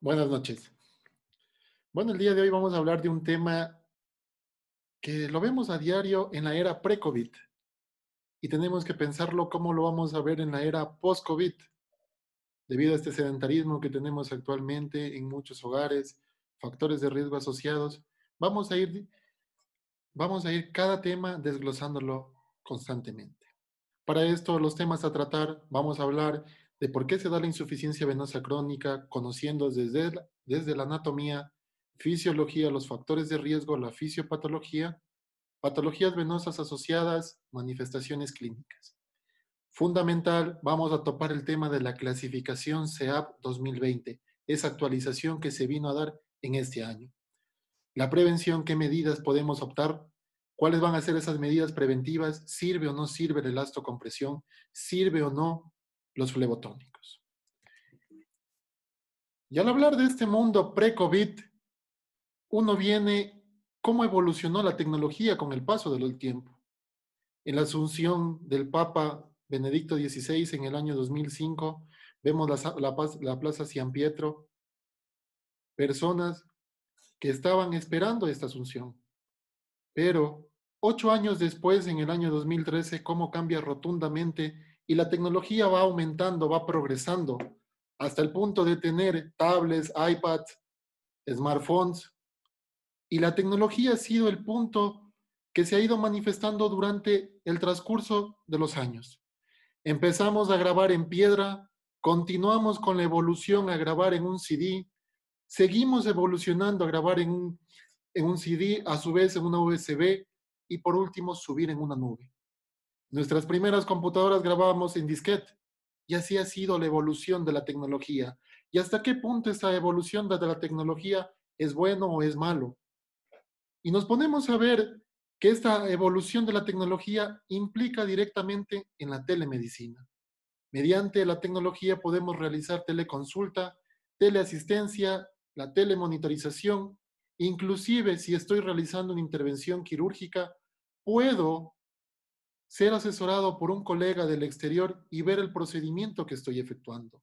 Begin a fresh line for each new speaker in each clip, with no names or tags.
Buenas noches. Bueno, el día de hoy vamos a hablar de un tema que lo vemos a diario en la era pre-COVID y tenemos que pensarlo cómo lo vamos a ver en la era post-COVID, debido a este sedentarismo que tenemos actualmente en muchos hogares, factores de riesgo asociados. Vamos a ir, vamos a ir cada tema desglosándolo constantemente. Para esto, los temas a tratar, vamos a hablar de por qué se da la insuficiencia venosa crónica, conociendo desde la anatomía, fisiología, los factores de riesgo, la fisiopatología, patologías venosas asociadas, manifestaciones clínicas. Fundamental, vamos a topar el tema de la clasificación CEAP 2020, esa actualización que se vino a dar en este año. La prevención, ¿qué medidas podemos optar? ¿Cuáles van a ser esas medidas preventivas? ¿Sirve o no sirve el elastocompresión? ¿Sirve o no los flebotónicos? Y al hablar de este mundo pre-COVID, uno viene cómo evolucionó la tecnología con el paso del tiempo. En la asunción del Papa Benedicto XVI en el año 2005, vemos la Plaza San Pietro, personas que estaban esperando esta asunción. Pero 8 años después, en el año 2013, cómo cambia rotundamente y la tecnología va aumentando, va progresando, hasta el punto de tener tablets, iPads, smartphones. Y la tecnología ha sido el punto que se ha ido manifestando durante el transcurso de los años. Empezamos a grabar en piedra, continuamos con la evolución a grabar en un CD, seguimos evolucionando a grabar en un CD, a su vez en una USB y por último subir en una nube. Nuestras primeras computadoras grabábamos en disquete y así ha sido la evolución de la tecnología. ¿Y hasta qué punto esta evolución de la tecnología es bueno o es malo? Y nos ponemos a ver que esta evolución de la tecnología implica directamente en la telemedicina. Mediante la tecnología podemos realizar teleconsulta, teleasistencia, la telemonitorización, inclusive si estoy realizando una intervención quirúrgica, puedo ser asesorado por un colega del exterior y ver el procedimiento que estoy efectuando.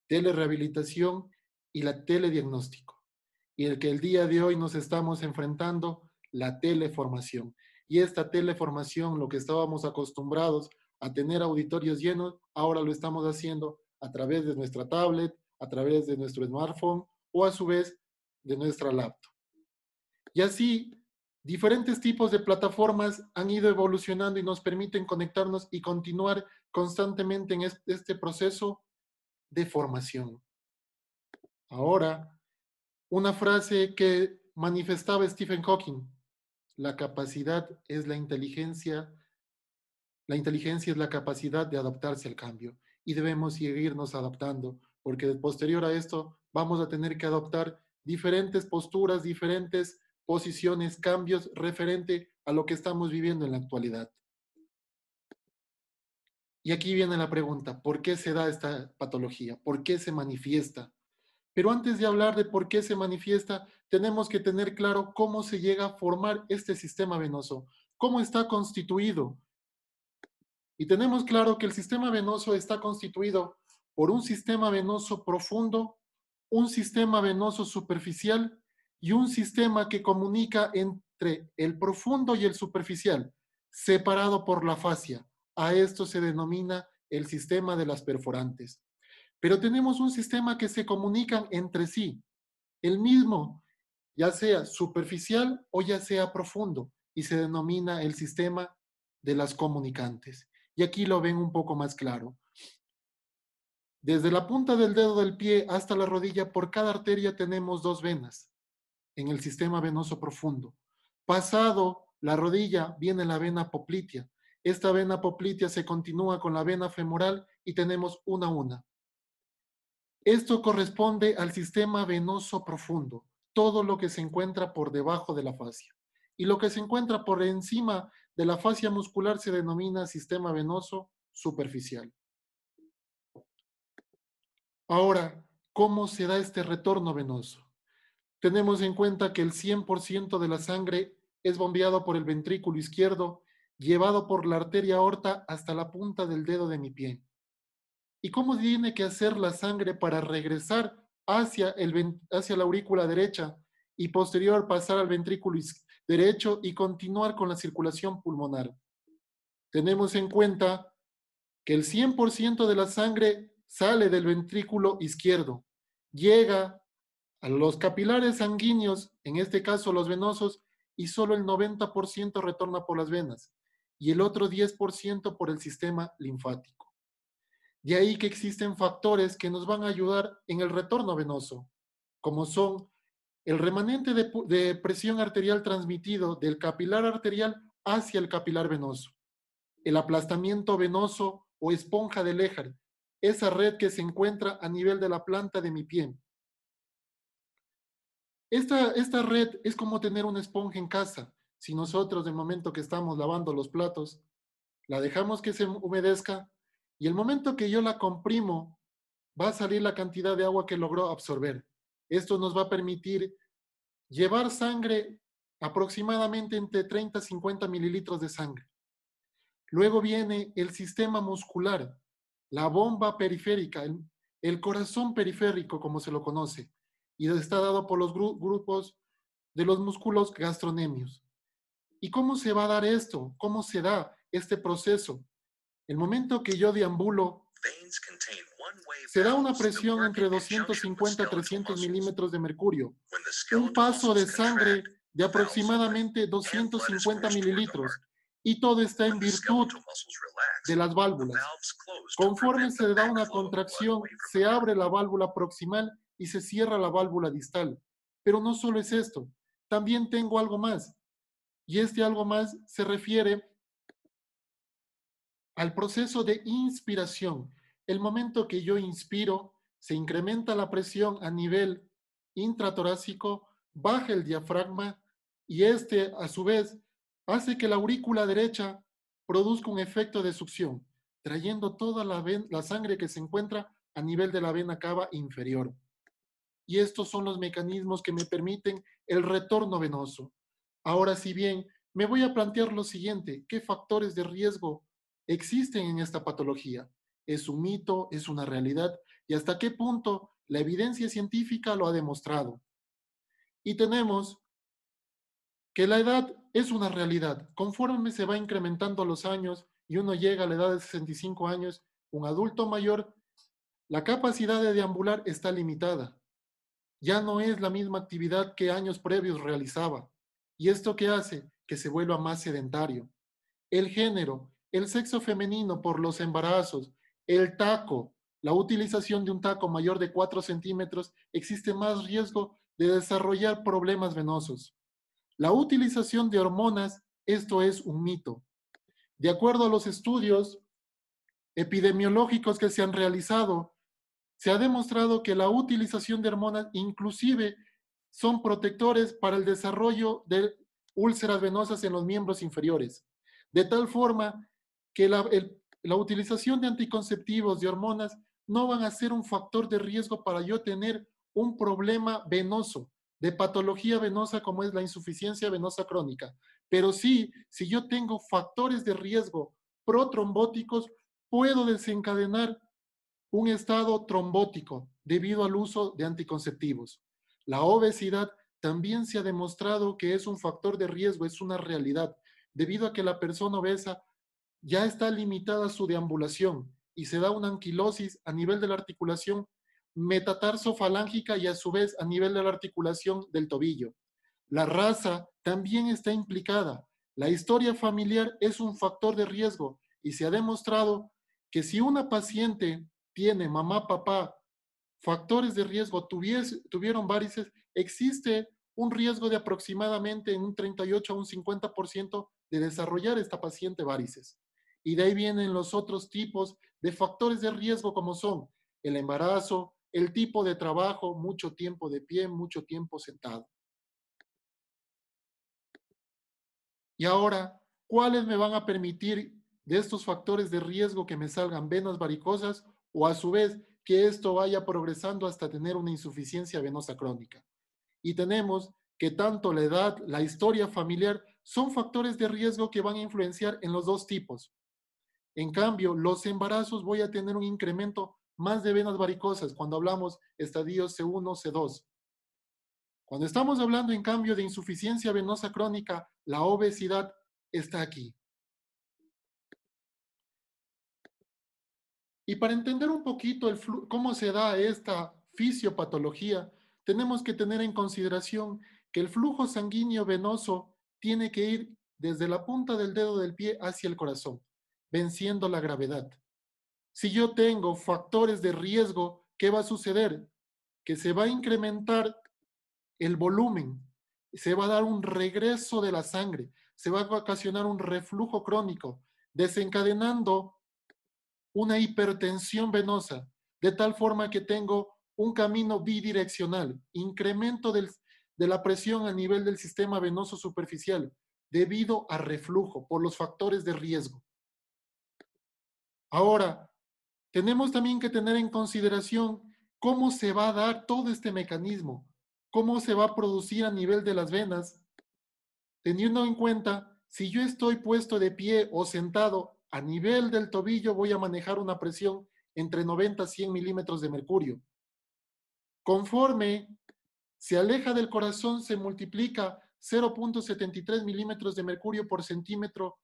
Telerehabilitación y la telediagnóstico. Y el que el día de hoy nos estamos enfrentando, la teleformación. Y esta teleformación, lo que estábamos acostumbrados a tener auditorios llenos, ahora lo estamos haciendo a través de nuestra tablet, a través de nuestro smartphone o a su vez de nuestra laptop. Y así, diferentes tipos de plataformas han ido evolucionando y nos permiten conectarnos y continuar constantemente en este proceso de formación. Ahora, una frase que manifestaba Stephen Hawking, la capacidad es la inteligencia es la capacidad de adaptarse al cambio y debemos seguirnos adaptando, porque posterior a esto vamos a tener que adoptar diferentes posturas, diferentes posiciones, cambios referente a lo que estamos viviendo en la actualidad. Y aquí viene la pregunta, ¿por qué se da esta patología? ¿Por qué se manifiesta? Pero antes de hablar de por qué se manifiesta, tenemos que tener claro cómo se llega a formar este sistema venoso, cómo está constituido. Y tenemos claro que el sistema venoso está constituido por un sistema venoso profundo, un sistema venoso superficial y un sistema que comunica entre el profundo y el superficial, separado por la fascia. A esto se denomina el sistema de las perforantes. Pero tenemos un sistema que se comunican entre sí, el mismo, ya sea superficial o ya sea profundo, y se denomina el sistema de las comunicantes. Y aquí lo ven un poco más claro. Desde la punta del dedo del pie hasta la rodilla, por cada arteria tenemos dos venas en el sistema venoso profundo. Pasado la rodilla viene la vena poplitea. Esta vena poplitea se continúa con la vena femoral y tenemos una a una. Esto corresponde al sistema venoso profundo, todo lo que se encuentra por debajo de la fascia. Y lo que se encuentra por encima de la fascia muscular se denomina sistema venoso superficial. Ahora, ¿cómo se da este retorno venoso? Tenemos en cuenta que el 100% de la sangre es bombeado por el ventrículo izquierdo, llevado por la arteria aorta hasta la punta del dedo de mi pie. ¿Y cómo tiene que hacer la sangre para regresar hacia la aurícula derecha y posterior pasar al ventrículo derecho y continuar con la circulación pulmonar. Tenemos en cuenta que el 100% de la sangre sale del ventrículo izquierdo, llega a los capilares sanguíneos, en este caso los venosos, y solo el 90% retorna por las venas y el otro 10% por el sistema linfático. De ahí que existen factores que nos van a ayudar en el retorno venoso, como son el remanente de presión arterial transmitido del capilar arterial hacia el capilar venoso, el aplastamiento venoso o esponja de Lehrer, esa red que se encuentra a nivel de la planta de mi pie. Esta red es como tener una esponja en casa. Si nosotros, del momento que estamos lavando los platos, la dejamos que se humedezca y el momento que yo la comprimo, va a salir la cantidad de agua que logró absorber. Esto nos va a permitir llevar sangre aproximadamente entre 30 y 50 mililitros de sangre. Luego viene el sistema muscular, la bomba periférica, el corazón periférico, como se lo conoce, y está dado por los grupos de los músculos gastronemios. ¿Y cómo se va a dar esto? ¿Cómo se da este proceso? El momento que yo deambulo, se da una presión entre 250 a 300 milímetros de mercurio, un paso de sangre de aproximadamente 250 mililitros, y todo está en virtud de las válvulas. Conforme se da una contracción, se abre la válvula proximal y se cierra la válvula distal. Pero no solo es esto, también tengo algo más. Y este algo más se refiere al proceso de inspiración. El momento que yo inspiro, se incrementa la presión a nivel intratorácico, baja el diafragma y este, a su vez, hace que la aurícula derecha produzca un efecto de succión, trayendo toda la sangre que se encuentra a nivel de la vena cava inferior. Y estos son los mecanismos que me permiten el retorno venoso. Ahora, si bien me voy a plantear lo siguiente, ¿qué factores de riesgo existen en esta patología? ¿Es un mito? ¿Es una realidad? ¿Y hasta qué punto la evidencia científica lo ha demostrado? Y tenemos que la edad es una realidad. Conforme se va incrementando los años y uno llega a la edad de 65 años, un adulto mayor, la capacidad de deambular está limitada. Ya no es la misma actividad que años previos realizaba. ¿Y esto qué hace? Que se vuelva más sedentario. El género, el sexo femenino por los embarazos, el taco, la utilización de un taco mayor de 4 centímetros, existe más riesgo de desarrollar problemas venosos. La utilización de hormonas, esto es un mito. De acuerdo a los estudios epidemiológicos que se han realizado, se ha demostrado que la utilización de hormonas inclusive son protectores para el desarrollo de úlceras venosas en los miembros inferiores. De tal forma que la utilización de anticonceptivos, de hormonas, no van a ser un factor de riesgo para yo tener un problema venoso, de patología venosa como es la insuficiencia venosa crónica. Pero sí, si yo tengo factores de riesgo protrombóticos, puedo desencadenar un estado trombótico debido al uso de anticonceptivos. La obesidad también se ha demostrado que es un factor de riesgo, es una realidad, debido a que la persona obesa ya está limitada su deambulación y se da una anquilosis a nivel de la articulación metatarsofalángica y a su vez a nivel de la articulación del tobillo. La raza también está implicada. La historia familiar es un factor de riesgo y se ha demostrado que si una paciente tiene mamá, papá, factores de riesgo, tuvieron varices, existe un riesgo de aproximadamente en un 38 a un 50% de desarrollar esta paciente varices. Y de ahí vienen los otros tipos de factores de riesgo como son el embarazo, el tipo de trabajo, mucho tiempo de pie, mucho tiempo sentado. Y ahora, ¿cuáles me van a permitir de estos factores de riesgo que me salgan venas varicosas o a su vez que esto vaya progresando hasta tener una insuficiencia venosa crónica? Y tenemos que tanto la edad, la historia familiar son factores de riesgo que van a influenciar en los dos tipos. En cambio, los embarazos voy a tener un incremento más de venas varicosas cuando hablamos estadio C1, C2. Cuando estamos hablando, en cambio, de insuficiencia venosa crónica, la obesidad está aquí. Y para entender un poquito cómo se da esta fisiopatología, tenemos que tener en consideración que el flujo sanguíneo venoso tiene que ir desde la punta del dedo del pie hacia el corazón, venciendo la gravedad. Si yo tengo factores de riesgo, ¿qué va a suceder? Que se va a incrementar el volumen, se va a dar un regreso de la sangre, se va a ocasionar un reflujo crónico, desencadenando una hipertensión venosa, de tal forma que tengo un camino bidireccional, incremento de la presión a nivel del sistema venoso superficial, debido a reflujo por los factores de riesgo. Ahora, tenemos también que tener en consideración cómo se va a dar todo este mecanismo, cómo se va a producir a nivel de las venas, teniendo en cuenta si yo estoy puesto de pie o sentado a nivel del tobillo, voy a manejar una presión entre 90 a 100 milímetros de mercurio. Conforme se aleja del corazón, se multiplica 0.73 milímetros de mercurio por centímetro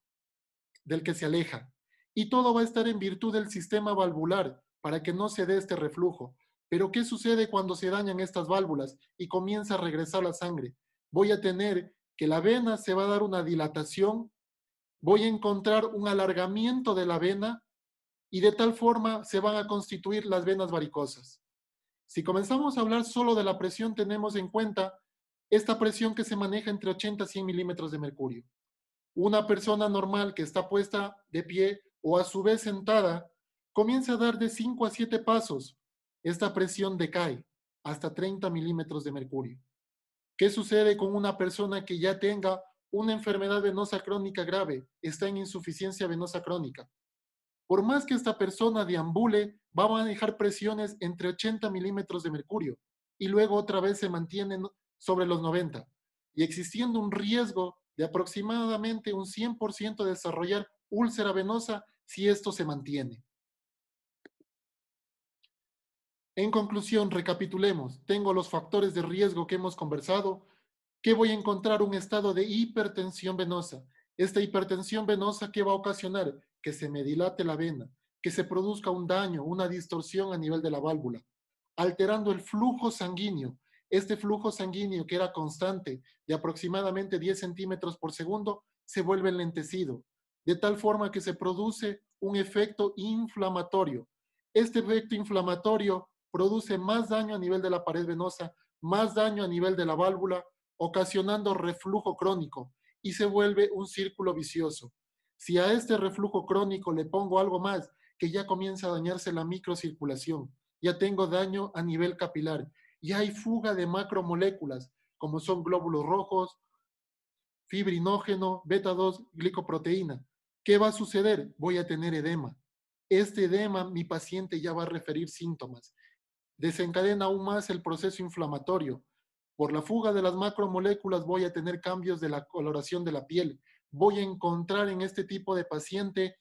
del que se aleja. Y todo va a estar en virtud del sistema valvular para que no se dé este reflujo. Pero ¿qué sucede cuando se dañan estas válvulas y comienza a regresar la sangre? Voy a tener que la vena se va a dar una dilatación, voy a encontrar un alargamiento de la vena y de tal forma se van a constituir las venas varicosas. Si comenzamos a hablar solo de la presión, tenemos en cuenta esta presión que se maneja entre 80 y 100 milímetros de mercurio. Una persona normal que está puesta de pie o a su vez sentada comienza a dar de 5 a 7 pasos. Esta presión decae hasta 30 milímetros de mercurio. ¿Qué sucede con una persona que ya tenga una enfermedad venosa crónica grave? Está en insuficiencia venosa crónica. Por más que esta persona deambule, va a manejar presiones entre 80 milímetros de mercurio y luego otra vez se mantienen sobre los 90, y existiendo un riesgo de aproximadamente un 100% de desarrollar úlcera venosa si esto se mantiene. En conclusión, recapitulemos. Tengo los factores de riesgo que hemos conversado, que voy a encontrar un estado de hipertensión venosa. Esta hipertensión venosa, ¿qué va a ocasionar? Que se me dilate la vena, que se produzca un daño, una distorsión a nivel de la válvula, alterando el flujo sanguíneo. Este flujo sanguíneo que era constante de aproximadamente 10 centímetros por segundo se vuelve enlentecido, de tal forma que se produce un efecto inflamatorio. Este efecto inflamatorio produce más daño a nivel de la pared venosa, más daño a nivel de la válvula, ocasionando reflujo crónico y se vuelve un círculo vicioso. Si a este reflujo crónico le pongo algo más, que ya comienza a dañarse la microcirculación, ya tengo daño a nivel capilar, ya hay fuga de macromoléculas, como son glóbulos rojos, fibrinógeno, beta 2, glicoproteína. ¿Qué va a suceder? Voy a tener edema. Este edema, mi paciente ya va a referir síntomas. Desencadena aún más el proceso inflamatorio. Por la fuga de las macromoléculas voy a tener cambios de la coloración de la piel. Voy a encontrar en este tipo de paciente,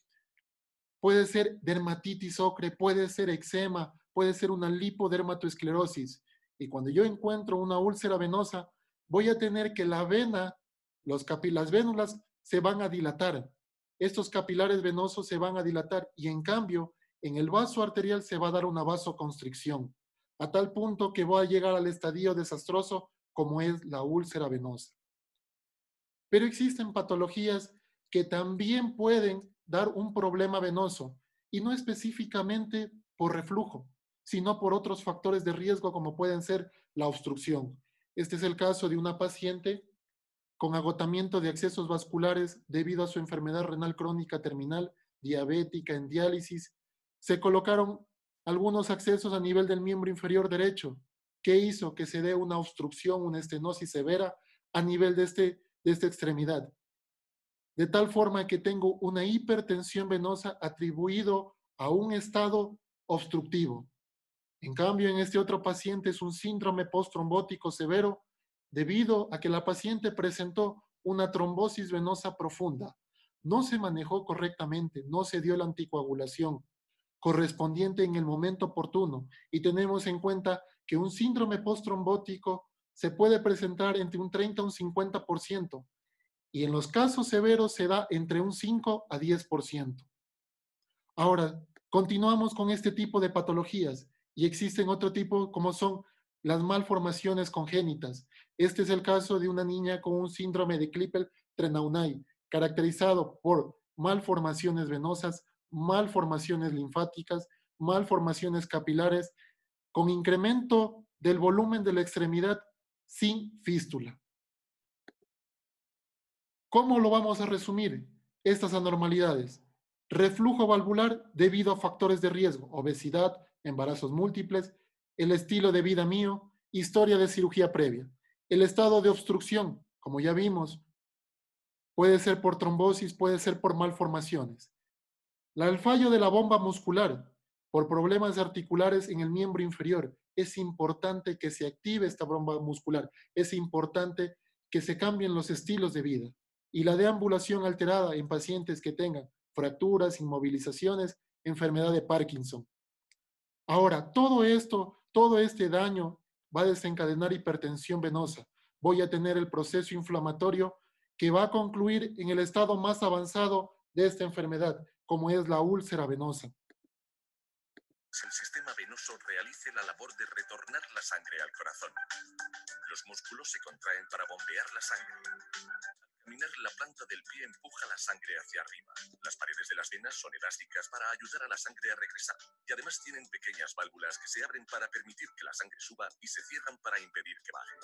puede ser dermatitis ocre, puede ser eczema, puede ser una lipodermatoesclerosis. Y cuando yo encuentro una úlcera venosa, voy a tener que la vena, las vénulas se van a dilatar. Estos capilares venosos se van a dilatar y en cambio, en el vaso arterial se va a dar una vasoconstricción, a tal punto que voy a llegar al estadio desastroso como es la úlcera venosa. Pero existen patologías que también pueden dar un problema venoso y no específicamente por reflujo, sino por otros factores de riesgo como pueden ser la obstrucción. Este es el caso de una paciente con agotamiento de accesos vasculares debido a su enfermedad renal crónica terminal, diabética, en diálisis. Se colocaron algunos accesos a nivel del miembro inferior derecho, que hizo que se dé una obstrucción, una estenosis severa a nivel de esta extremidad, de tal forma que tengo una hipertensión venosa atribuido a un estado obstructivo. En cambio, en este otro paciente es un síndrome postrombótico severo debido a que la paciente presentó una trombosis venosa profunda. No se manejó correctamente, no se dio la anticoagulación. correspondiente en el momento oportuno y tenemos en cuenta que un síndrome postrombótico se puede presentar entre un 30 a un 50% y en los casos severos se da entre un 5 a 10%. Ahora, continuamos con este tipo de patologías y existen otro tipo como son las malformaciones congénitas. Este es el caso de una niña con un síndrome de Klippel-Trenaunay, caracterizado por malformaciones venosas, malformaciones linfáticas, malformaciones capilares, con incremento del volumen de la extremidad sin fístula. ¿Cómo lo vamos a resumir? Estas anormalidades. Reflujo valvular debido a factores de riesgo, obesidad, embarazos múltiples, el estilo de vida mío, historia de cirugía previa. El estado de obstrucción, como ya vimos, puede ser por trombosis, puede ser por malformaciones. El fallo de la bomba muscular, por problemas articulares en el miembro inferior. Es importante que se active esta bomba muscular. Es importante que se cambien los estilos de vida. Y la deambulación alterada en pacientes que tengan fracturas, inmovilizaciones, enfermedad de Parkinson. Ahora, todo este daño va a desencadenar hipertensión venosa. Voy a tener el proceso inflamatorio que va a concluir en el estado más avanzado de esta enfermedad, como es la úlcera venosa.
El sistema venoso realice la labor de retornar la sangre al corazón. Los músculos se contraen para bombear la sangre. Al caminar, la planta del pie empuja la sangre hacia arriba. Las paredes de las venas son elásticas para ayudar a la sangre a regresar. Y además tienen pequeñas válvulas que se abren para permitir que la sangre suba y se cierran para impedir que baje.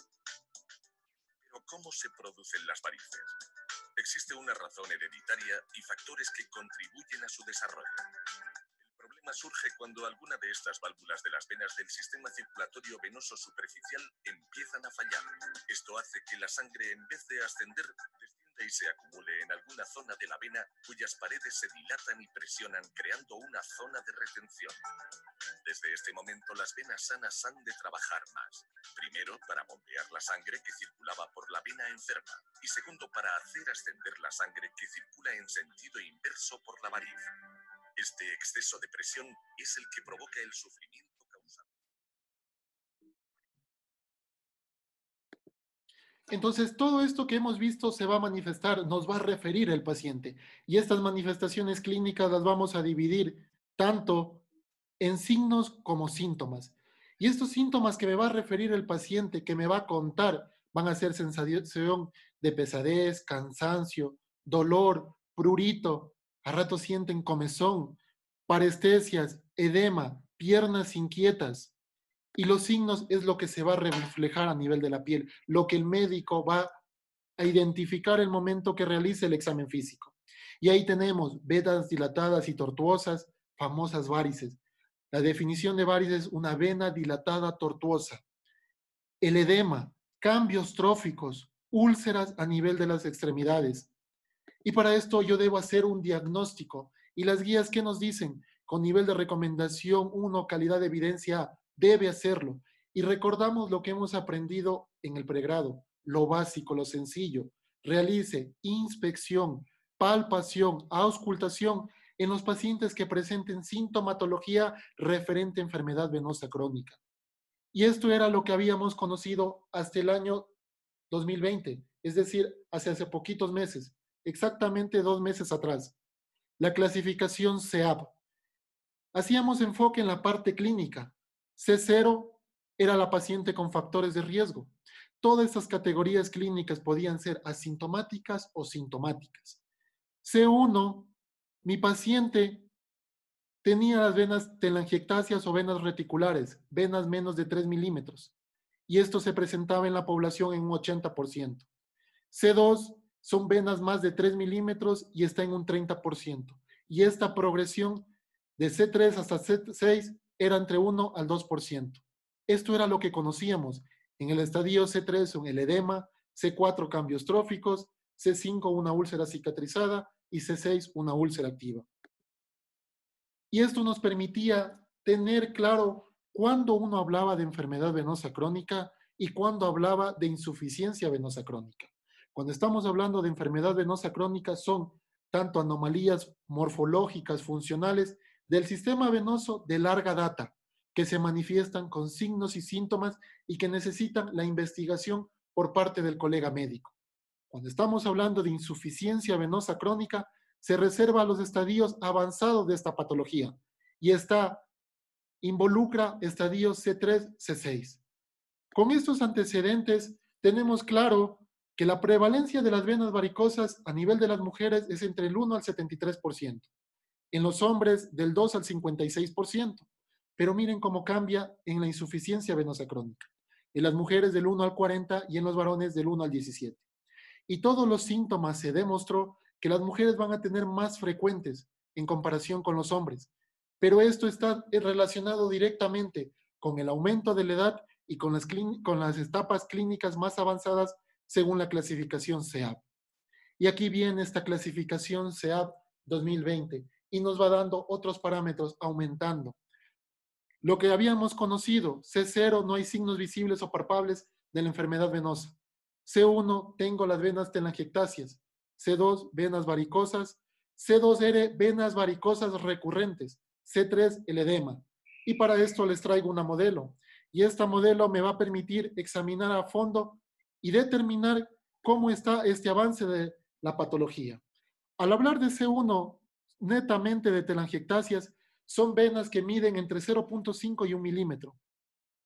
Pero ¿cómo se producen las varices? Existe una razón hereditaria y factores que contribuyen a su desarrollo. El problema surge cuando alguna de estas válvulas de las venas del sistema circulatorio venoso superficial empiezan a fallar. Esto hace que la sangre, en vez de ascender, descienda y se acumule en alguna zona de la vena, cuyas paredes se dilatan y presionan, creando una zona de retención. Desde este momento, las venas sanas han de trabajar más. Primero, para bombear la sangre que circulaba por la vena enferma. Y segundo, para hacer ascender la sangre que circula en sentido inverso por la variz. Este exceso de presión es el que provoca el sufrimiento causado.
Entonces, todo esto que hemos visto se va a manifestar, nos va a referir el paciente. Y estas manifestaciones clínicas las vamos a dividir tanto en signos como síntomas. Y estos síntomas que me va a referir el paciente, que me va a contar, van a ser sensación de pesadez, cansancio, dolor, prurito, a ratos sienten comezón, parestesias, edema, piernas inquietas. Y los signos es lo que se va a reflejar a nivel de la piel, lo que el médico va a identificar el momento que realice el examen físico. Y ahí tenemos venas dilatadas y tortuosas, famosas varices. La definición de varices es una vena dilatada tortuosa. El edema, cambios tróficos, úlceras a nivel de las extremidades. Y para esto yo debo hacer un diagnóstico. Y las guías, ¿qué nos dicen? Con nivel de recomendación 1, calidad de evidencia A, debe hacerlo. Y recordamos lo que hemos aprendido en el pregrado, lo básico, lo sencillo. Realice inspección, palpación, auscultación en los pacientes que presenten sintomatología referente a enfermedad venosa crónica. Y esto era lo que habíamos conocido hasta el año 2020, es decir, hace poquitos meses, exactamente 2 meses atrás. La clasificación CEAP. Hacíamos enfoque en la parte clínica. C0 era la paciente con factores de riesgo. Todas estas categorías clínicas podían ser asintomáticas o sintomáticas. C1, mi paciente tenía las venas telangiectasias o venas reticulares, venas menos de 3 milímetros, y esto se presentaba en la población en un 80%. C2 son venas más de 3 milímetros y está en un 30%. Y esta progresión de C3 hasta C6 era entre 1 al 2%. Esto era lo que conocíamos. En el estadio C3 son el edema, C4 cambios tróficos, C5 una úlcera cicatrizada y C6 una úlcera activa. Y esto nos permitía tener claro cuándo uno hablaba de enfermedad venosa crónica y cuándo hablaba de insuficiencia venosa crónica. Cuando estamos hablando de enfermedad venosa crónica son tanto anomalías morfológicas, funcionales, del sistema venoso de larga data, que se manifiestan con signos y síntomas y que necesitan la investigación por parte del colega médico. Cuando estamos hablando de insuficiencia venosa crónica, se reserva a los estadios avanzados de esta patología y involucra estadios C3, C6. Con estos antecedentes, tenemos claro que la prevalencia de las venas varicosas a nivel de las mujeres es entre el 1 al 73%, en los hombres del 2 al 56%, pero miren cómo cambia en la insuficiencia venosa crónica, en las mujeres del 1 al 40% y en los varones del 1 al 17%. Y todos los síntomas se demostró que las mujeres van a tener más frecuentes en comparación con los hombres, pero esto está relacionado directamente con el aumento de la edad y con las etapas clínicas más avanzadas según la clasificación CEAP. Y aquí viene esta clasificación CEAP 2020 y nos va dando otros parámetros aumentando. Lo que habíamos conocido, C0, no hay signos visibles o palpables de la enfermedad venosa. C1, tengo las venas telangiectasias. C2, venas varicosas. C2R, venas varicosas recurrentes. C3, el edema. Y para esto les traigo una modelo. Y esta modelo me va a permitir examinar a fondo y determinar cómo está este avance de la patología. Al hablar de C1, netamente de telangiectasias, son venas que miden entre 0.5 y 1 milímetro.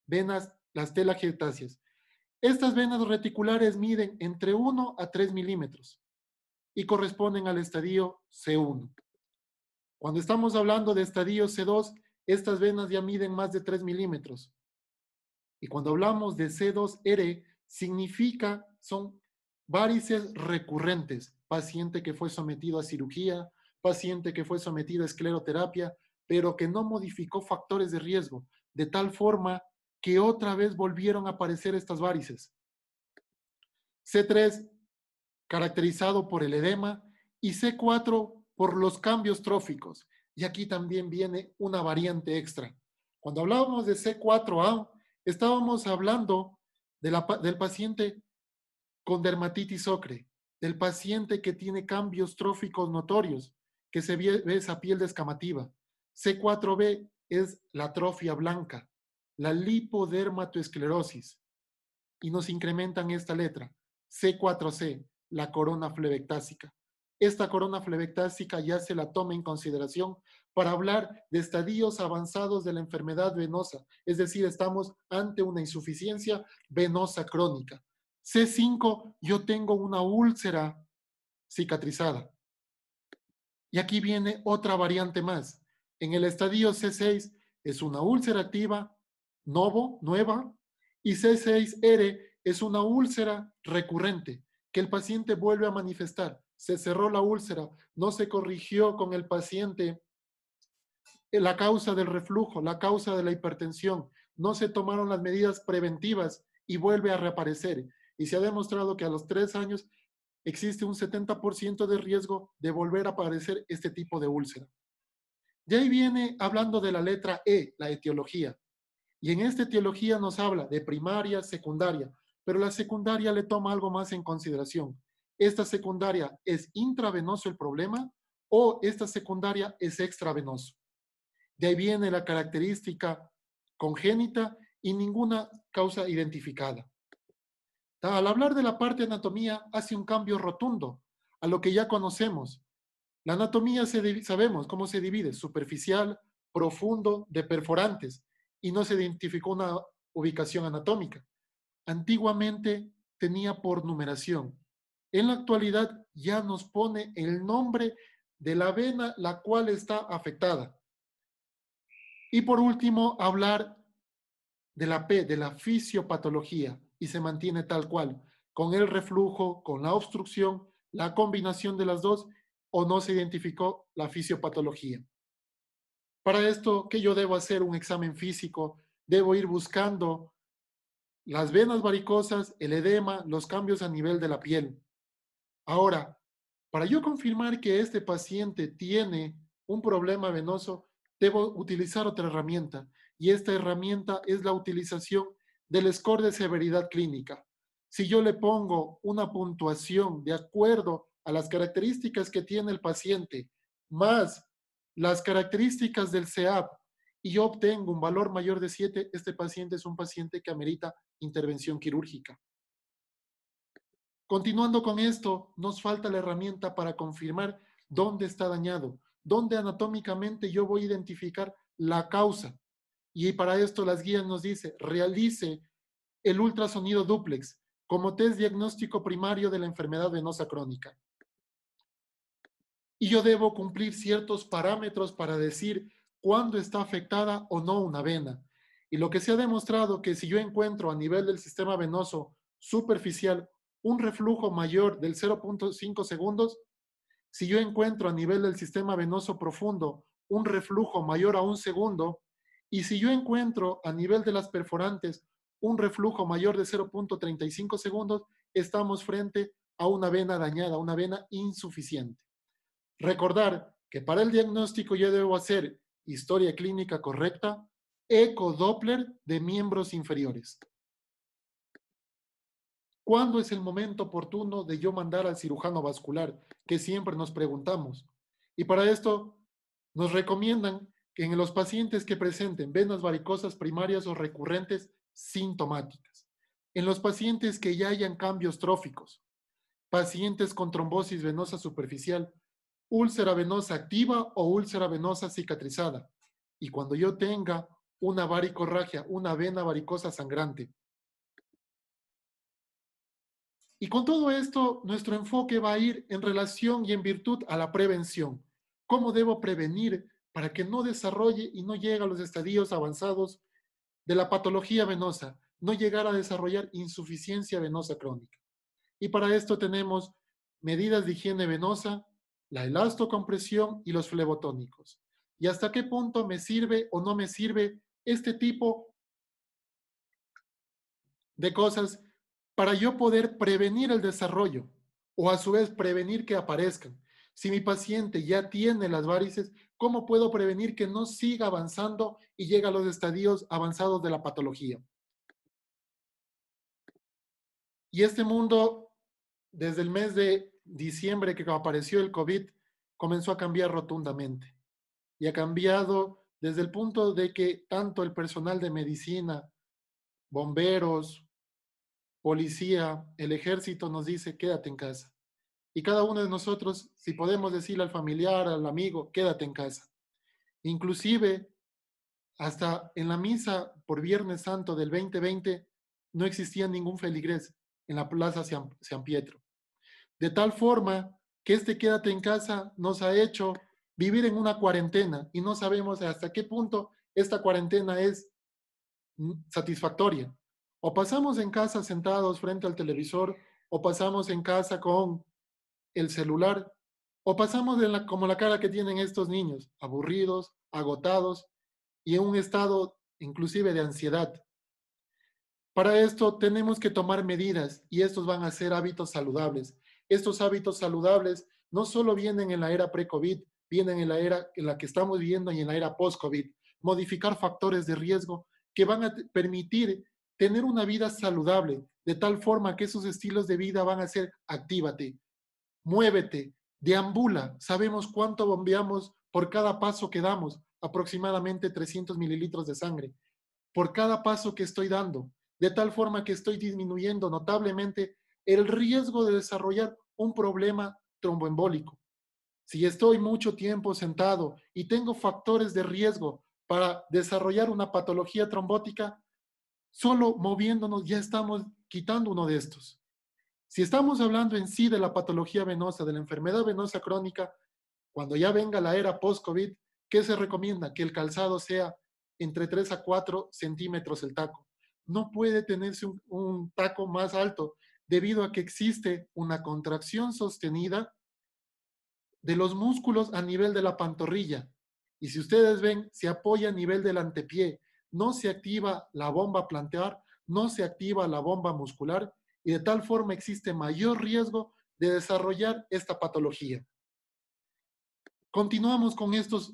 Venas, las telangiectasias. Estas venas reticulares miden entre 1 a 3 milímetros y corresponden al estadio C1. Cuando estamos hablando de estadio C2, estas venas ya miden más de 3 milímetros. Y cuando hablamos de C2R, son varices recurrentes. Paciente que fue sometido a cirugía, paciente que fue sometido a escleroterapia, pero que no modificó factores de riesgo, de tal forma que otra vez volvieron a aparecer estas varices. C3, caracterizado por el edema, y C4 por los cambios tróficos. Y aquí también viene una variante extra. Cuando hablábamos de C4A, estábamos hablando del paciente con dermatitis ocre, del paciente que tiene cambios tróficos notorios, que se ve esa piel descamativa. C4B es la atrofia blanca, la lipodermatoesclerosis, y nos incrementan esta letra. C4C, la corona flebectásica. Esta corona flebectásica ya se la toma en consideración para hablar de estadios avanzados de la enfermedad venosa, es decir, estamos ante una insuficiencia venosa crónica. C5, yo tengo una úlcera cicatrizada. Y aquí viene otra variante más. En el estadio C6 es una úlcera activa, nueva, y C6R es una úlcera recurrente que el paciente vuelve a manifestar. Se cerró la úlcera, no se corrigió con el paciente la causa del reflujo, la causa de la hipertensión, no se tomaron las medidas preventivas y vuelve a reaparecer. Y se ha demostrado que a los 3 años existe un 70% de riesgo de volver a aparecer este tipo de úlcera. De ahí viene hablando de la letra E, la etiología. Y en esta etiología nos habla de primaria, secundaria, pero la secundaria le toma algo más en consideración. ¿Esta secundaria es intravenoso el problema o esta secundaria es extravenoso? De ahí viene la característica congénita y ninguna causa identificada. Al hablar de la parte de anatomía, hace un cambio rotundo a lo que ya conocemos. La anatomía sabemos cómo se divide, superficial, profundo, de perforantes, y no se identificó una ubicación anatómica. Antiguamente tenía por numeración. En la actualidad ya nos pone el nombre de la vena la cual está afectada. Y por último, hablar de la P, de la fisiopatología, y se mantiene tal cual, con el reflujo, con la obstrucción, la combinación de las dos, o no se identificó la fisiopatología. Para esto, ¿qué yo debo hacer? Un examen físico, debo ir buscando las venas varicosas, el edema, los cambios a nivel de la piel. Ahora, para yo confirmar que este paciente tiene un problema venoso, debo utilizar otra herramienta, y esta herramienta es la utilización del score de severidad clínica. Si yo le pongo una puntuación de acuerdo a las características que tiene el paciente, más las características del CEAP y yo obtengo un valor mayor de 7, este paciente es un paciente que amerita intervención quirúrgica. Continuando con esto, nos falta la herramienta para confirmar dónde está dañado, dónde anatómicamente yo voy a identificar la causa. Y para esto las guías nos dice, realice el ultrasonido dúplex como test diagnóstico primario de la enfermedad venosa crónica. Y yo debo cumplir ciertos parámetros para decir cuándo está afectada o no una vena. Y lo que se ha demostrado que si yo encuentro a nivel del sistema venoso superficial un reflujo mayor del 0.5 segundos, si yo encuentro a nivel del sistema venoso profundo un reflujo mayor a un segundo, y si yo encuentro a nivel de las perforantes un reflujo mayor de 0.35 segundos, estamos frente a una vena dañada, una vena insuficiente. Recordar que para el diagnóstico yo debo hacer historia clínica correcta, eco-Doppler de miembros inferiores. ¿Cuándo es el momento oportuno de yo mandar al cirujano vascular? Que siempre nos preguntamos. Y para esto nos recomiendan que en los pacientes que presenten venas varicosas primarias o recurrentes sintomáticas, en los pacientes que ya hayan cambios tróficos, pacientes con trombosis venosa superficial, úlcera venosa activa o úlcera venosa cicatrizada, y cuando yo tenga una varicorragia, una vena varicosa sangrante. Y con todo esto, nuestro enfoque va a ir en relación y en virtud a la prevención. ¿Cómo debo prevenir para que no desarrolle y no llegue a los estadios avanzados de la patología venosa, no llegar a desarrollar insuficiencia venosa crónica? Y para esto tenemos medidas de higiene venosa, la elastocompresión y los flebotónicos. ¿Y hasta qué punto me sirve o no me sirve este tipo de cosas para yo poder prevenir el desarrollo o a su vez prevenir que aparezcan? Si mi paciente ya tiene las varices, ¿cómo puedo prevenir que no siga avanzando y llegue a los estadios avanzados de la patología? Y este mundo, desde el mes de diciembre que apareció el COVID, comenzó a cambiar rotundamente. Y ha cambiado desde el punto de que tanto el personal de medicina, bomberos, policía, el ejército nos dice, quédate en casa. Y cada uno de nosotros, si podemos decirle al familiar, al amigo, quédate en casa. Inclusive, hasta en la misa por Viernes Santo del 2020, no existía ningún feligrés en la Plaza San Pietro. De tal forma que este quédate en casa nos ha hecho vivir en una cuarentena y no sabemos hasta qué punto esta cuarentena es satisfactoria. O pasamos en casa sentados frente al televisor, o pasamos en casa con el celular, o pasamos como la cara que tienen estos niños, aburridos, agotados y en un estado inclusive de ansiedad. Para esto tenemos que tomar medidas y estos van a ser hábitos saludables. Estos hábitos saludables no solo vienen en la era pre-COVID, vienen en la era en la que estamos viviendo y en la era post-COVID. Modificar factores de riesgo que van a permitir tener una vida saludable, de tal forma que esos estilos de vida van a ser actívate, muévete, deambula. Sabemos cuánto bombeamos por cada paso que damos, aproximadamente 300 mililitros de sangre, por cada paso que estoy dando, de tal forma que estoy disminuyendo notablemente el riesgo de desarrollar un problema tromboembólico. Si estoy mucho tiempo sentado y tengo factores de riesgo para desarrollar una patología trombótica, solo moviéndonos ya estamos quitando uno de estos. Si estamos hablando en sí de la patología venosa, de la enfermedad venosa crónica, cuando ya venga la era post-COVID, ¿qué se recomienda? Que el calzado sea entre 3 a 4 centímetros el taco. No puede tenerse un taco más alto debido a que existe una contracción sostenida de los músculos a nivel de la pantorrilla. Y si ustedes ven, se apoya a nivel del antepié. No se activa la bomba plantar, no se activa la bomba muscular y de tal forma existe mayor riesgo de desarrollar esta patología. Continuamos con estas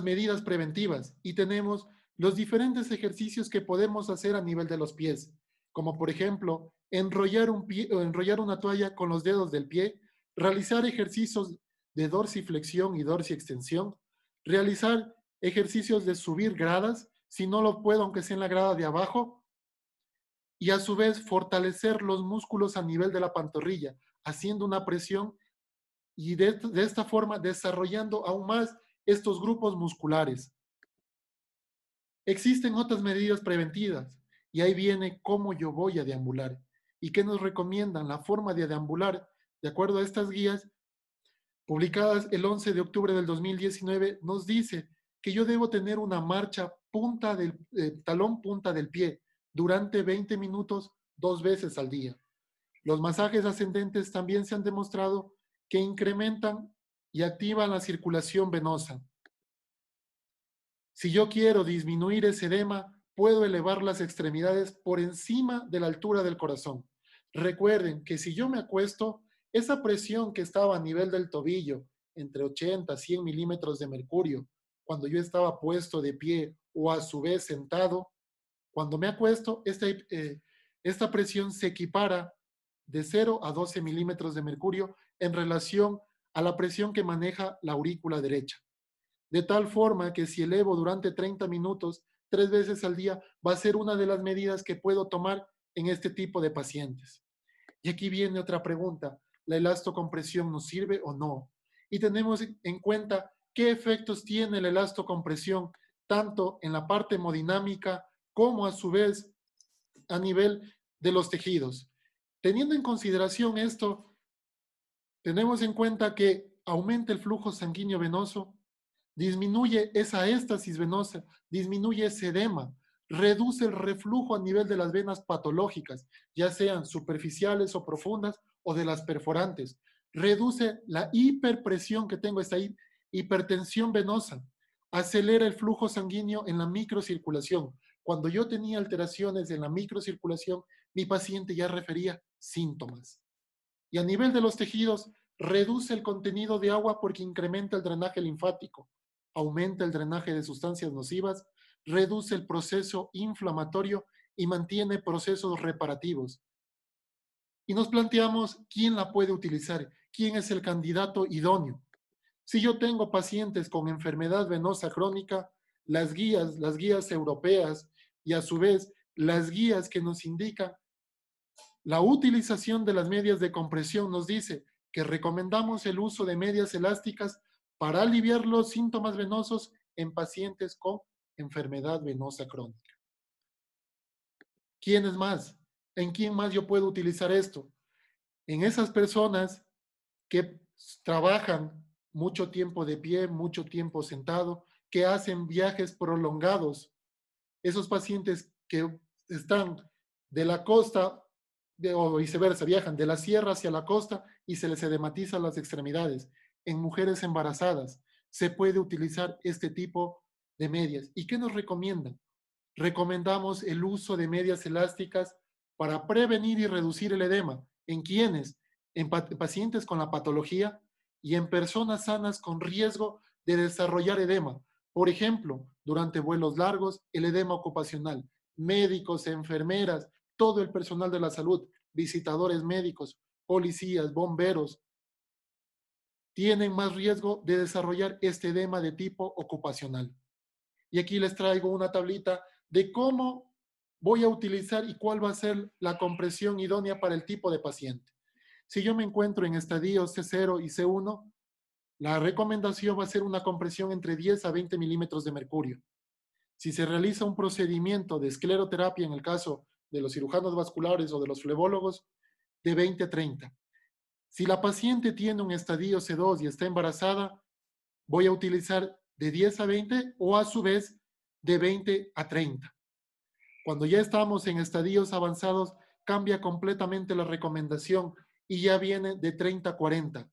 medidas preventivas y tenemos los diferentes ejercicios que podemos hacer a nivel de los pies, como por ejemplo, enrollar una toalla con los dedos del pie, realizar ejercicios de dorsiflexión y dorsиextensión, realizar ejercicios de subir gradas, si no lo puedo, aunque sea en la grada de abajo, y a su vez fortalecer los músculos a nivel de la pantorrilla, haciendo una presión y de esta forma desarrollando aún más estos grupos musculares. Existen otras medidas preventivas y ahí viene cómo yo voy a deambular y qué nos recomiendan la forma de deambular de acuerdo a estas guías publicadas el 11 de octubre del 2019, nos dice que yo debo tener una marcha punta del talón punta del pie durante 20 minutos 2 veces al día. Los masajes ascendentes también se han demostrado que incrementan y activan la circulación venosa. Si yo quiero disminuir ese edema, puedo elevar las extremidades por encima de la altura del corazón. Recuerden que si yo me acuesto, esa presión que estaba a nivel del tobillo, entre 80 y 100 milímetros de mercurio, cuando yo estaba puesto de pie o a su vez sentado, cuando me acuesto, esta presión se equipara de 0 a 12 milímetros de mercurio en relación a la presión que maneja la aurícula derecha. De tal forma que si elevo durante 30 minutos, 3 veces al día, va a ser una de las medidas que puedo tomar en este tipo de pacientes. Y aquí viene otra pregunta, ¿la elastocompresión nos sirve o no? Y tenemos en cuenta qué efectos tiene la elastocompresión, tanto en la parte hemodinámica como a su vez a nivel de los tejidos. Teniendo en consideración esto, tenemos en cuenta que aumenta el flujo sanguíneo venoso, disminuye esa éstasis venosa, disminuye ese edema, reduce el reflujo a nivel de las venas patológicas, ya sean superficiales o profundas o de las perforantes, reduce la hiperpresión que tengo, esta hipertensión venosa, acelera el flujo sanguíneo en la microcirculación. Cuando yo tenía alteraciones en la microcirculación, mi paciente ya refería síntomas. Y a nivel de los tejidos, reduce el contenido de agua porque incrementa el drenaje linfático, aumenta el drenaje de sustancias nocivas, reduce el proceso inflamatorio y mantiene procesos reparativos. Y nos planteamos quién la puede utilizar, quién es el candidato idóneo. Si yo tengo pacientes con enfermedad venosa crónica, las guías europeas y a su vez las guías que nos indican la utilización de las medias de compresión nos dice que recomendamos el uso de medias elásticas para aliviar los síntomas venosos en pacientes con enfermedad venosa crónica. ¿Quién es más? ¿En quién más yo puedo utilizar esto? En esas personas que trabajan mucho tiempo de pie, mucho tiempo sentado, que hacen viajes prolongados, esos pacientes que están de la costa o viceversa, viajan de la sierra hacia la costa y se les edematizan las extremidades. En mujeres embarazadas se puede utilizar este tipo de medias. ¿Y qué nos recomiendan? Recomendamos el uso de medias elásticas para prevenir y reducir el edema. ¿En quiénes? En pacientes con la patología y en personas sanas con riesgo de desarrollar edema. Por ejemplo, durante vuelos largos, el edema ocupacional. Médicos, enfermeras, todo el personal de la salud, visitadores médicos, policías, bomberos, tienen más riesgo de desarrollar este edema de tipo ocupacional. Y aquí les traigo una tablita de cómo voy a utilizar y cuál va a ser la compresión idónea para el tipo de paciente. Si yo me encuentro en estadios C0 y C1, la recomendación va a ser una compresión entre 10 a 20 milímetros de mercurio. Si se realiza un procedimiento de escleroterapia en el caso de los cirujanos vasculares o de los flebólogos, de 20 a 30. Si la paciente tiene un estadio C2 y está embarazada, voy a utilizar de 10 a 20 o a su vez de 20 a 30. Cuando ya estamos en estadios avanzados, cambia completamente la recomendación y ya viene de 30 a 40.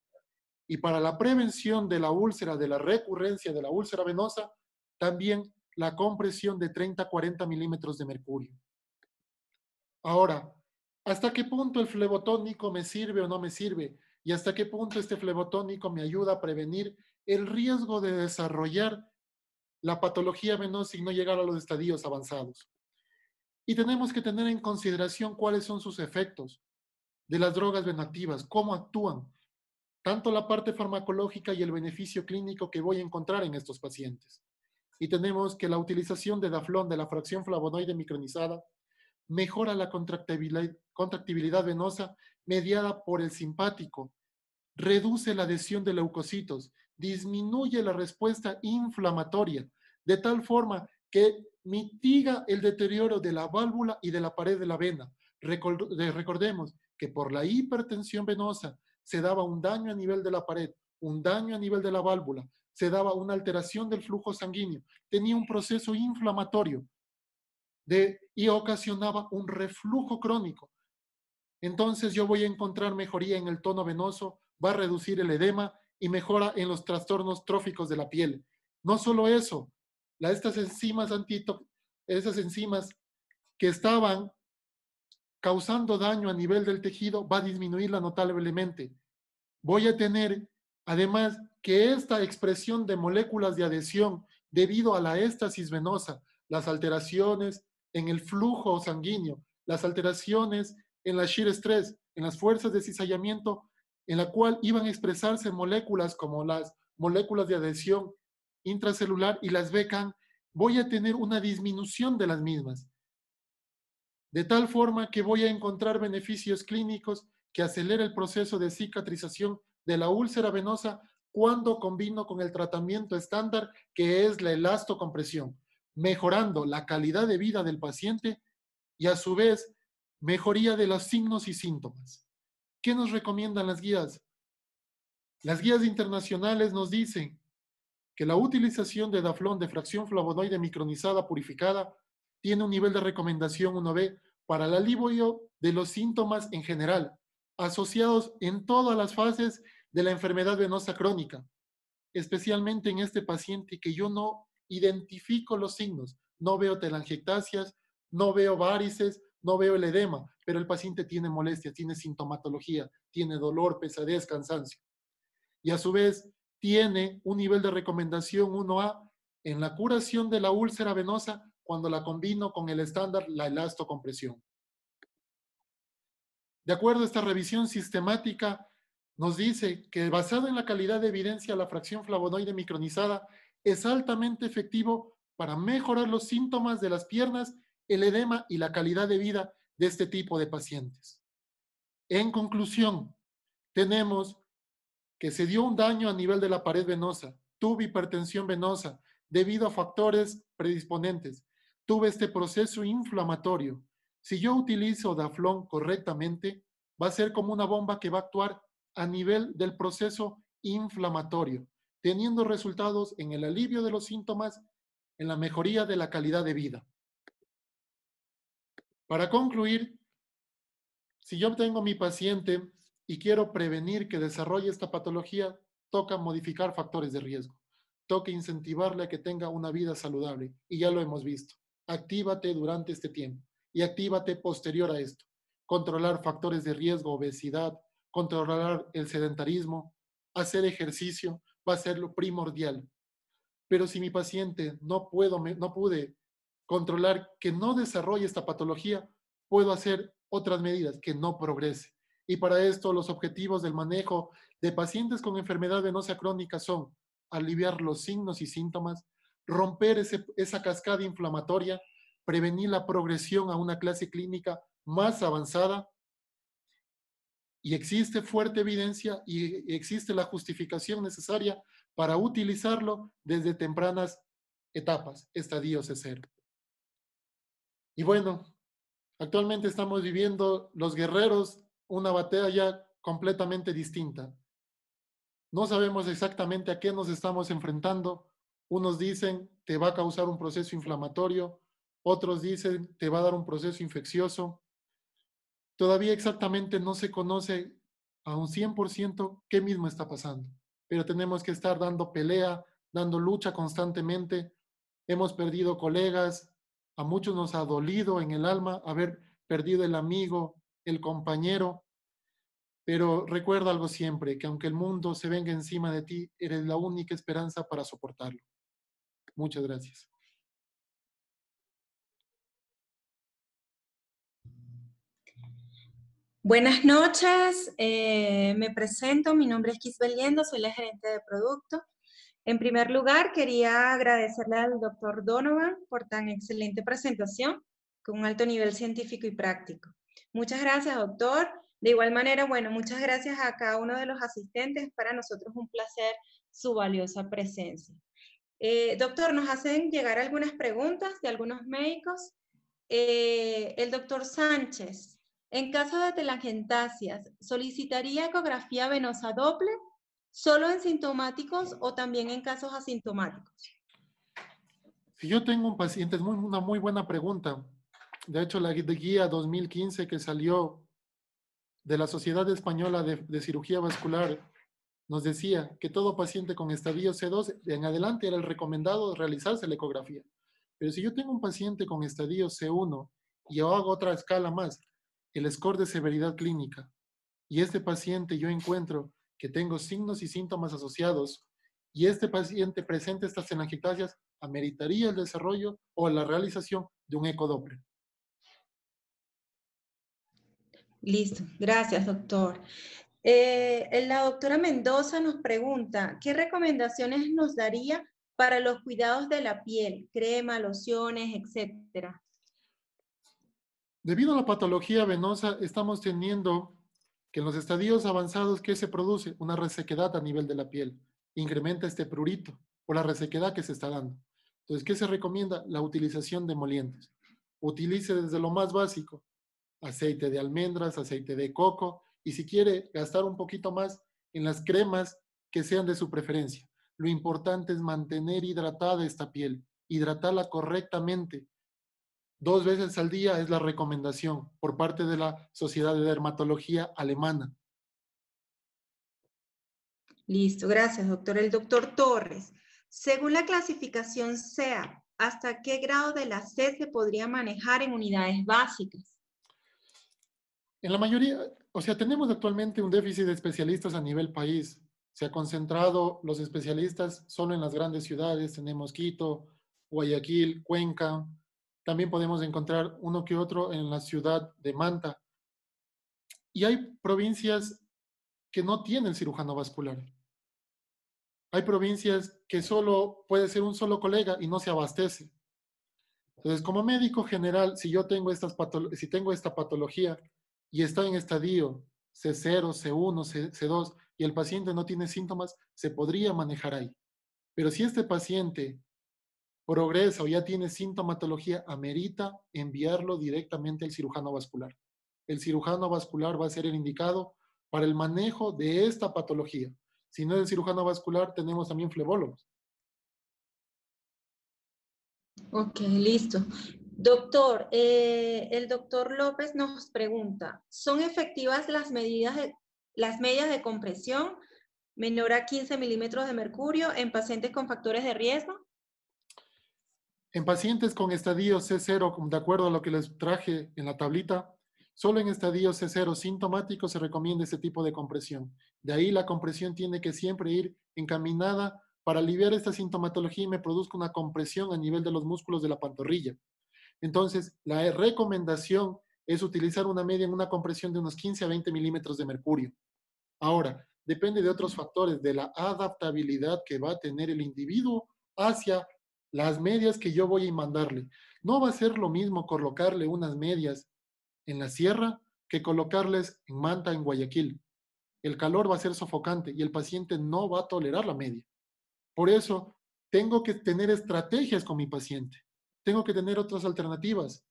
Y para la prevención de la úlcera, de la recurrencia de la úlcera venosa, también la compresión de 30 a 40 milímetros de mercurio. Ahora, ¿hasta qué punto el flebotónico me sirve o no me sirve? ¿Y hasta qué punto este flebotónico me ayuda a prevenir el riesgo de desarrollar la patología venosa y no llegar a los estadios avanzados? Y tenemos que tener en consideración cuáles son sus efectos de las drogas venoactivas, cómo actúan. tanto la parte farmacológica y el beneficio clínico que voy a encontrar en estos pacientes. Y tenemos que la utilización de Daflón, de la fracción flavonoide micronizada, mejora la contractibilidad venosa mediada por el simpático, reduce la adhesión de leucocitos, disminuye la respuesta inflamatoria, de tal forma que mitiga el deterioro de la válvula y de la pared de la vena. Recordemos que por la hipertensión venosa se daba un daño a nivel de la pared, un daño a nivel de la válvula, se daba una alteración del flujo sanguíneo, tenía un proceso inflamatorio y ocasionaba un reflujo crónico. Entonces yo voy a encontrar mejoría en el tono venoso, va a reducir el edema y mejora en los trastornos tróficos de la piel. No solo eso, estas enzimas esas enzimas que estaban causando daño a nivel del tejido va a disminuirla notablemente. Voy a tener, además, que esta expresión de moléculas de adhesión debido a la éstasis venosa, las alteraciones en el flujo sanguíneo, las alteraciones en la shear stress, en las fuerzas de cizallamiento, en la cual iban a expresarse moléculas como las moléculas de adhesión intracelular y las BCAN, voy a tener una disminución de las mismas, de tal forma que voy a encontrar beneficios clínicos que acelera el proceso de cicatrización de la úlcera venosa cuando combino con el tratamiento estándar que es la elastocompresión, mejorando la calidad de vida del paciente y a su vez mejoría de los signos y síntomas. ¿Qué nos recomiendan las guías? Las guías internacionales nos dicen que la utilización de Daflón de fracción flavonoide micronizada purificada tiene un nivel de recomendación 1B para el alivio de los síntomas en general, asociados en todas las fases de la enfermedad venosa crónica, especialmente en este paciente que yo no identifico los signos, no veo telangiectasias, no veo varices, no veo el edema, pero el paciente tiene molestias, tiene sintomatología, tiene dolor, pesadez, cansancio. Y a su vez tiene un nivel de recomendación 1A en la curación de la úlcera venosa cuando la combino con el estándar, la elastocompresión. De acuerdo a esta revisión sistemática, nos dice que basado en la calidad de evidencia, la fracción flavonoide micronizada es altamente efectivo para mejorar los síntomas de las piernas, el edema y la calidad de vida de este tipo de pacientes. En conclusión, tenemos que se dio un daño a nivel de la pared venosa, tuve hipertensión venosa debido a factores predisponentes, tuve este proceso inflamatorio. Si yo utilizo Daflón correctamente, va a ser como una bomba que va a actuar a nivel del proceso inflamatorio, teniendo resultados en el alivio de los síntomas, en la mejoría de la calidad de vida. Para concluir, si yo tengo mi paciente y quiero prevenir que desarrolle esta patología, toca modificar factores de riesgo. Toca incentivarle a que tenga una vida saludable. Y ya lo hemos visto. Actívate durante este tiempo y actívate posterior a esto. Controlar factores de riesgo, obesidad, controlar el sedentarismo, hacer ejercicio va a ser lo primordial. Pero si mi paciente no pude controlar que no desarrolle esta patología, puedo hacer otras medidas que no progrese. Y para esto los objetivos del manejo de pacientes con enfermedad venosa crónica son aliviar los signos y síntomas, romper esa cascada inflamatoria, prevenir la progresión a una clase clínica más avanzada. Y existe fuerte evidencia y existe la justificación necesaria para utilizarlo desde tempranas etapas, estadio C0. Y bueno, actualmente estamos viviendo los guerreros una batalla completamente distinta. No sabemos exactamente a qué nos estamos enfrentando. Unos dicen te va a causar un proceso inflamatorio, otros dicen te va a dar un proceso infeccioso. Todavía exactamente no se conoce a un 100% qué mismo está pasando, pero tenemos que estar dando pelea, dando lucha constantemente. Hemos perdido colegas, a muchos nos ha dolido en el alma haber perdido el amigo, el compañero, pero recuerda algo siempre, que aunque el mundo se venga encima de ti, eres la única esperanza para soportarlo. Muchas gracias.
Buenas noches, me presento, mi nombre es Kisbel Liendo, soy la gerente de producto. En primer lugar, quería agradecerle al doctor Donovan por tan excelente presentación con un alto nivel científico y práctico. Muchas gracias, doctor. De igual manera, bueno, muchas gracias a cada uno de los asistentes. Para nosotros un placer su valiosa presencia. Doctor, nos hacen llegar algunas preguntas de algunos médicos. El doctor Sánchez, en caso de telangiectasias, ¿solicitaría ecografía venosa Doppler solo en sintomáticos o también en casos asintomáticos?
Si yo tengo un paciente, es una muy buena pregunta. De hecho, la guía 2015 que salió de la Sociedad Española de Cirugía Vascular nos decía que todo paciente con estadio C2 en adelante era el recomendado realizarse la ecografía. Pero si yo tengo un paciente con estadio C1 y yo hago otra escala más, el score de severidad clínica, y este paciente yo encuentro que tengo signos y síntomas asociados, y este paciente presenta estas telangiectasias, ameritaría el desarrollo o la realización de un ecodoppler.
Listo, gracias, doctor. La doctora Mendoza nos pregunta, ¿qué recomendaciones nos daría para los cuidados de la piel? Crema, lociones, etcétera.
Debido a la patología venosa, estamos teniendo que en los estadios avanzados, ¿qué se produce? Una resequedad a nivel de la piel. Incrementa este prurito por la resequedad que se está dando. Entonces, ¿qué se recomienda? La utilización de emolientes. Utilice desde lo más básico, aceite de almendras, aceite de coco, y si quiere gastar un poquito más en las cremas que sean de su preferencia. Lo importante es mantener hidratada esta piel, hidratarla correctamente. 2 veces al día es la recomendación por parte de la Sociedad de Dermatología Alemana.
Listo, gracias, doctor. El doctor Torres, según la clasificación SEA, ¿hasta qué grado de la sed se podría manejar en unidades básicas?
En la mayoría, o sea, tenemos actualmente un déficit de especialistas a nivel país. Se ha concentrado los especialistas solo en las grandes ciudades. Tenemos Quito, Guayaquil, Cuenca. También podemos encontrar uno que otro en la ciudad de Manta. Y hay provincias que no tienen cirujano vascular. Hay provincias que solo puede ser un solo colega y no se abastece. Entonces, como médico general, si yo tengo si tengo esta patología y está en estadio C0, C1, C2 y el paciente no tiene síntomas, se podría manejar ahí. Pero si este paciente progresa o ya tiene sintomatología, amerita enviarlo directamente al cirujano vascular. El cirujano vascular va a ser el indicado para el manejo de esta patología. Si no es el cirujano vascular, tenemos también flebólogos.
Ok, listo. Doctor, el doctor López nos pregunta, ¿son efectivas las medidas las medias de compresión menor a 15 milímetros de mercurio en pacientes con factores de riesgo?
En pacientes con estadio C0, de acuerdo a lo que les traje en la tablita, solo en estadio C0 sintomático se recomienda este tipo de compresión. De ahí la compresión tiene que siempre ir encaminada para aliviar esta sintomatología y me produzca una compresión a nivel de los músculos de la pantorrilla. Entonces, la recomendación es utilizar una media en una compresión de unos 15 a 20 milímetros de mercurio. Ahora, depende de otros factores, de la adaptabilidad que va a tener el individuo hacia las medias que yo voy a mandarle. No va a ser lo mismo colocarle unas medias en la sierra que colocarles en Manta, en Guayaquil. El calor va a ser sofocante y el paciente no va a tolerar la media. Por eso, tengo que tener estrategias con mi paciente. Tengo que tener otras alternativas.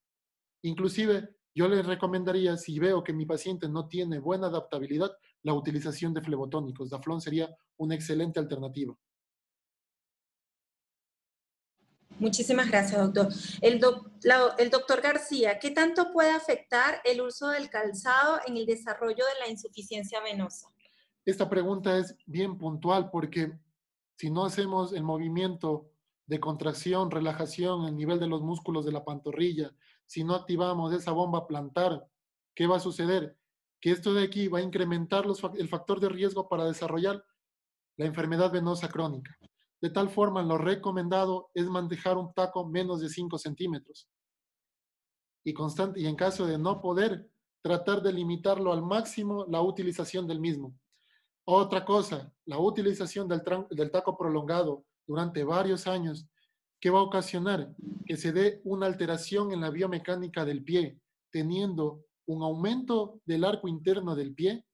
Inclusive, yo les recomendaría, si veo que mi paciente no tiene buena adaptabilidad, la utilización de flebotónicos. Daflón sería una excelente alternativa.
Muchísimas gracias, doctor. El doctor García, ¿qué tanto puede afectar el uso del calzado en el desarrollo de la insuficiencia venosa?
Esta pregunta es bien puntual porque si no hacemos el movimiento de contracción, relajación, el nivel de los músculos de la pantorrilla, si no activamos esa bomba plantar, ¿qué va a suceder? Que esto de aquí va a incrementar el factor de riesgo para desarrollar la enfermedad venosa crónica. De tal forma, lo recomendado es manejar un taco menos de 5 centímetros. Y en caso de no poder, tratar de limitarlo al máximo la utilización del mismo. Otra cosa, la utilización del taco prolongado durante varios años, que va a ocasionar que se dé una alteración en la biomecánica del pie, teniendo un aumento del arco interno del pie,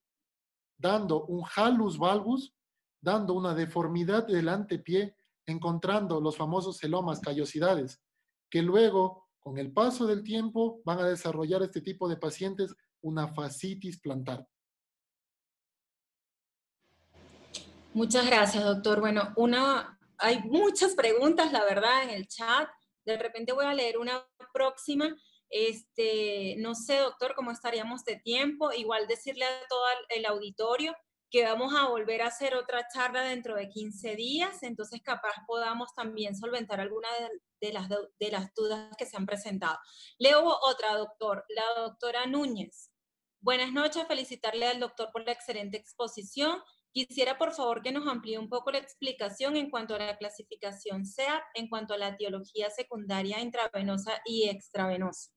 dando un hallus valgus, dando una deformidad del antepié, encontrando los famosos celomas, callosidades, que luego, con el paso del tiempo, van a desarrollar este tipo de pacientes una fascitis plantar.
Muchas gracias, doctor. Bueno, hay muchas preguntas, la verdad, en el chat. De repente voy a leer una próxima. No sé, doctor, cómo estaríamos de tiempo. Igual decirle a todo el auditorio que vamos a volver a hacer otra charla dentro de 15 días, entonces capaz podamos también solventar alguna de las dudas que se han presentado. Leo otra, doctor, la doctora Núñez. Buenas noches, felicitarle al doctor por la excelente exposición. Quisiera, por favor, que nos amplíe un poco la explicación en cuanto a la clasificación SEAP, en cuanto a la etiología secundaria intravenosa y extravenosa.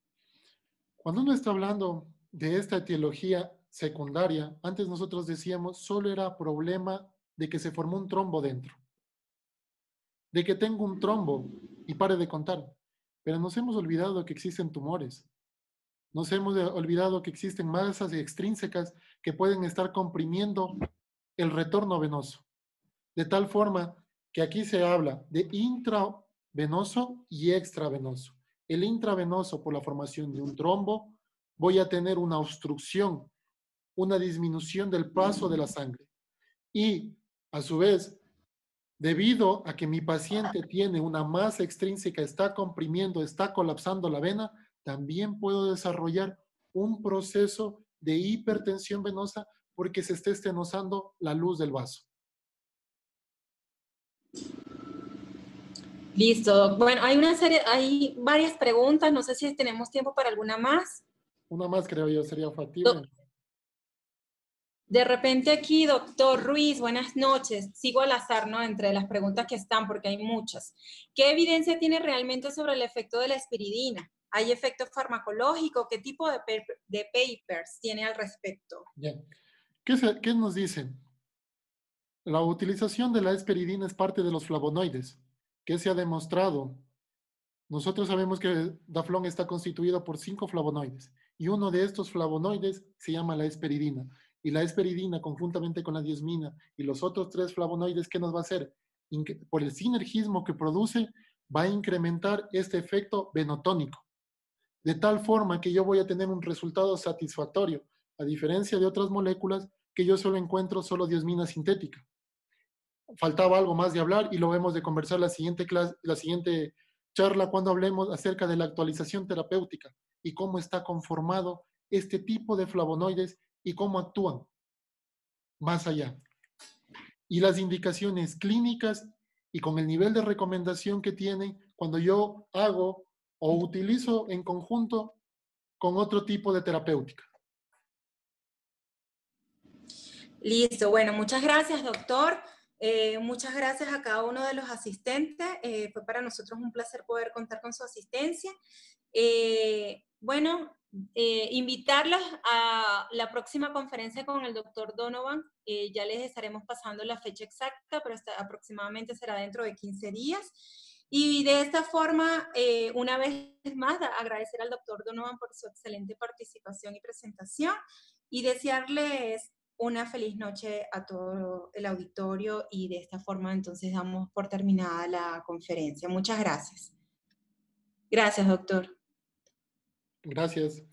Cuando uno está hablando de esta etiología secundaria, antes nosotros decíamos solo era problema de que se formó un trombo dentro, de que tengo un trombo y pare de contar. Pero nos hemos olvidado que existen tumores. Nos hemos olvidado que existen masas extrínsecas que pueden estar comprimiendo el retorno venoso. De tal forma que aquí se habla de intravenoso y extravenoso. El intravenoso, por la formación de un trombo, voy a tener una obstrucción, una disminución del paso de la sangre. Y, a su vez, debido a que mi paciente tiene una masa extrínseca, está comprimiendo, está colapsando la vena, también puedo desarrollar un proceso de hipertensión venosa porque se está estenosando la luz del vaso.
Listo. Bueno, hay varias preguntas. No sé si tenemos tiempo para alguna más.
Una más, creo yo, sería factible.
De repente aquí, doctor Ruiz, buenas noches. Sigo al azar, ¿no? Entre las preguntas que están, porque hay muchas. ¿Qué evidencia tiene realmente sobre el efecto de la espiridina? ¿Hay efecto farmacológico? ¿Qué tipo de papers tiene al respecto?
Bien. ¿Qué nos dicen? La utilización de la esperidina es parte de los flavonoides, que se ha demostrado. Nosotros sabemos que Daflón está constituido por 5 flavonoides y uno de estos flavonoides se llama la esperidina. Y la esperidina, conjuntamente con la diosmina y los otros 3 flavonoides, ¿qué nos va a hacer? Por el sinergismo que produce, va a incrementar este efecto venotónico, de tal forma que yo voy a tener un resultado satisfactorio, a diferencia de otras moléculas que yo solo encuentro solo diosmina sintética. Faltaba algo más de hablar y lo vemos de conversar la siguiente clase, la siguiente charla cuando hablemos acerca de la actualización terapéutica y cómo está conformado este tipo de flavonoides y cómo actúan más allá. Y las indicaciones clínicas y con el nivel de recomendación que tienen cuando yo hago o utilizo en conjunto con otro tipo de terapéutica.
Listo. Bueno, muchas gracias, doctor. Muchas gracias a cada uno de los asistentes. Fue para nosotros un placer poder contar con su asistencia. Invitarlos a la próxima conferencia con el doctor Donovan. Ya les estaremos pasando la fecha exacta, pero aproximadamente será dentro de 15 días. Y de esta forma, una vez más, agradecer al doctor Donovan por su excelente participación y presentación y desearles una feliz noche a todo el auditorio y de esta forma entonces damos por terminada la conferencia. Muchas gracias. Gracias, doctor.
Gracias.